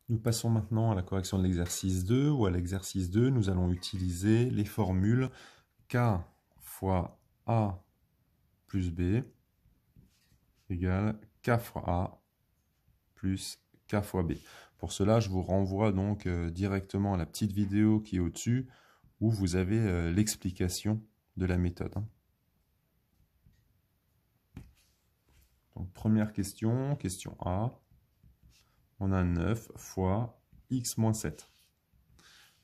Nous passons maintenant à la correction de l'exercice 2, où à l'exercice 2, nous allons utiliser les formules K fois A plus B égale K fois A plus K fois B. Pour cela, je vous renvoie donc directement à la petite vidéo qui est au-dessus, où vous avez l'explication de la méthode. Donc, première question, question A. On a 9 fois x moins 7.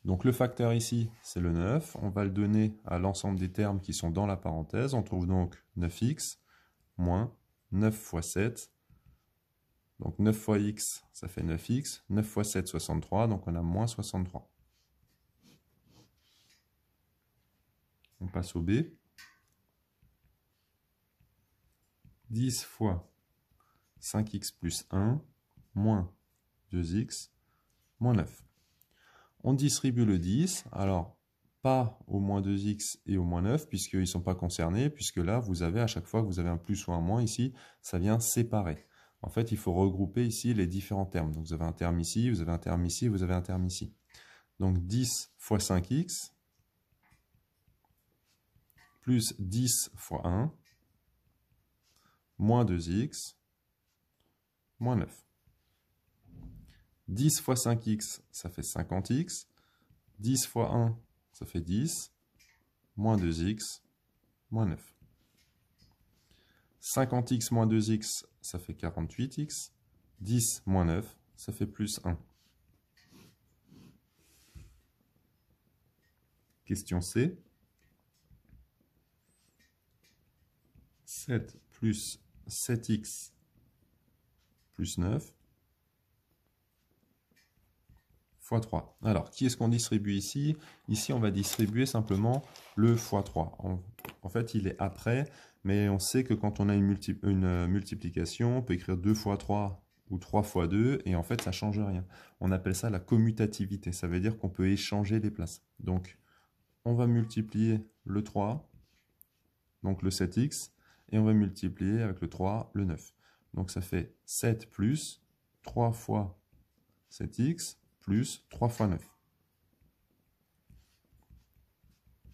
Donc le facteur ici, c'est le 9. On va le donner à l'ensemble des termes qui sont dans la parenthèse. On trouve donc 9x moins 9 fois 7. Donc 9 fois x, ça fait 9x. 9 fois 7, 63. Donc on a moins 63. On passe au B. 10 fois 5x plus 1 moins 2x moins 9. On distribue le 10. Alors, pas au moins 2x et au moins 9, puisqu'ils ne sont pas concernés, puisque là, vous avez, à chaque fois que vous avez un plus ou un moins ici, ça vient séparer. En fait, il faut regrouper ici les différents termes. Donc, vous avez un terme ici, vous avez un terme ici, vous avez un terme ici. Donc, 10 fois 5x, plus 10 fois 1, moins 2x, moins 9. 10 fois 5x, ça fait 50x. 10 fois 1, ça fait 10, moins 2x, moins 9. 50x moins 2x, ça fait 48x. 10 moins 9, ça fait plus 1. Question C. 7 plus 7x plus 9 fois 3. Alors, qui est-ce qu'on distribue ici? Ici, on va distribuer simplement le fois 3. En fait, il est après, mais on sait que quand on a une multiplication, on peut écrire 2 fois 3 ou 3 fois 2, et en fait, ça ne change rien. On appelle ça la commutativité. Ça veut dire qu'on peut échanger les places. Donc, on va multiplier le 3, donc le 7x, et on va multiplier avec le 3, le 9. Donc, ça fait 7 plus 3 fois 7x, plus 3 fois 9.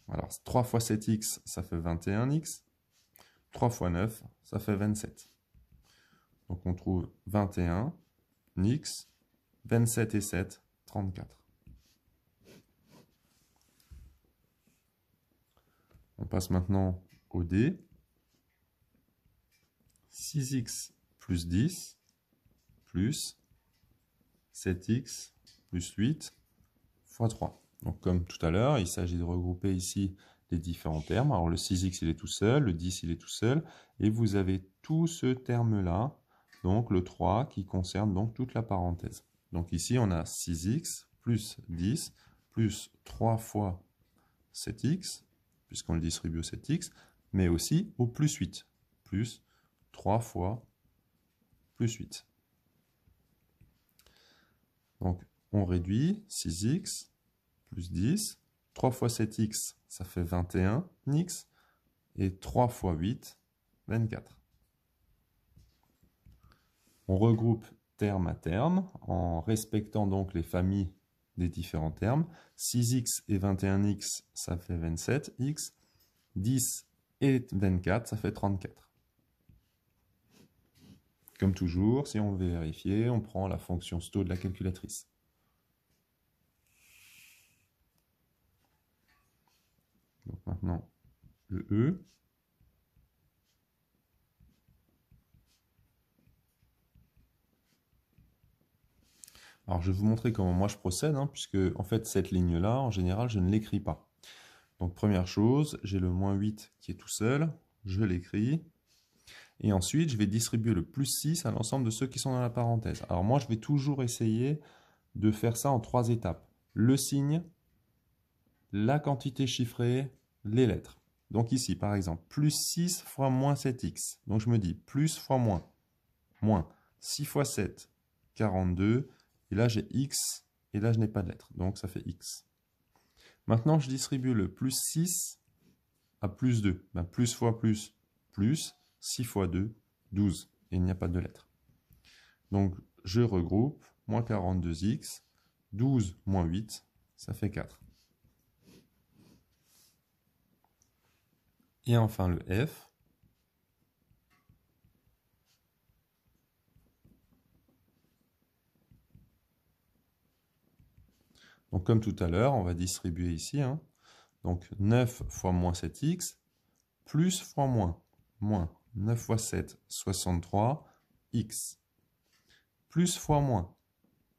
Alors, 3 fois 7x, ça fait 21x. 3 fois 9, ça fait 27. Donc, on trouve 21, x, 27 et 7, 34. On passe maintenant au D. 6x plus 10, plus 7x plus 8 fois 3. Donc comme tout à l'heure, il s'agit de regrouper ici les différents termes. Alors le 6x il est tout seul, le 10 il est tout seul, et vous avez tout ce terme-là, donc le 3 qui concerne donc toute la parenthèse. Donc ici on a 6x plus 10 plus 3 fois 7x, puisqu'on le distribue au 7x, mais aussi au plus 8, plus 3 fois plus 8. Donc on réduit 6x plus 10, 3 fois 7x, ça fait 21x, et 3 fois 8, 24. On regroupe terme à terme, en respectant donc les familles des différents termes. 6x et 21x, ça fait 27x. 10 et 24, ça fait 34. Comme toujours, si on veut vérifier, on prend la fonction STO de la calculatrice. Donc maintenant, le E. Alors je vais vous montrer comment moi je procède, puisque en fait cette ligne-là, en général, je ne l'écris pas. Donc première chose, j'ai le moins 8 qui est tout seul, je l'écris. Et ensuite, je vais distribuer le plus 6 à l'ensemble de ceux qui sont dans la parenthèse. Alors moi, je vais toujours essayer de faire ça en 3 étapes. Le signe, la quantité chiffrée, les lettres. Donc ici, par exemple, plus 6 fois moins 7x. Donc je me dis plus fois moins. Moins 6 fois 7, 42. Et là, j'ai x. Et là, je n'ai pas de lettres. Donc ça fait x. Maintenant, je distribue le plus 6 à plus 2. Ben, plus fois plus, plus. 6 fois 2, 12. Et il n'y a pas de lettres. Donc, je regroupe moins 42x, 12 moins 8, ça fait 4. Et enfin le f. Donc comme tout à l'heure, on va distribuer ici. Hein. Donc 9 fois moins 7x, plus fois moins. Moins 9 fois 7, 63, x. Plus fois moins.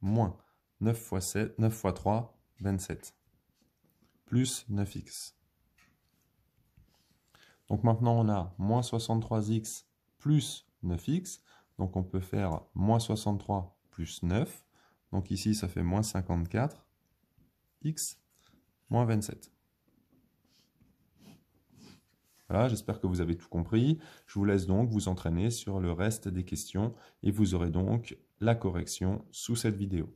Moins 9 fois 7, 9 fois 3, 27. Plus 9x. Donc maintenant, on a moins 63x plus 9x. Donc on peut faire moins 63 plus 9. Donc ici, ça fait moins 54. X moins 27. Voilà, j'espère que vous avez tout compris. Je vous laisse donc vous entraîner sur le reste des questions et vous aurez donc la correction sous cette vidéo.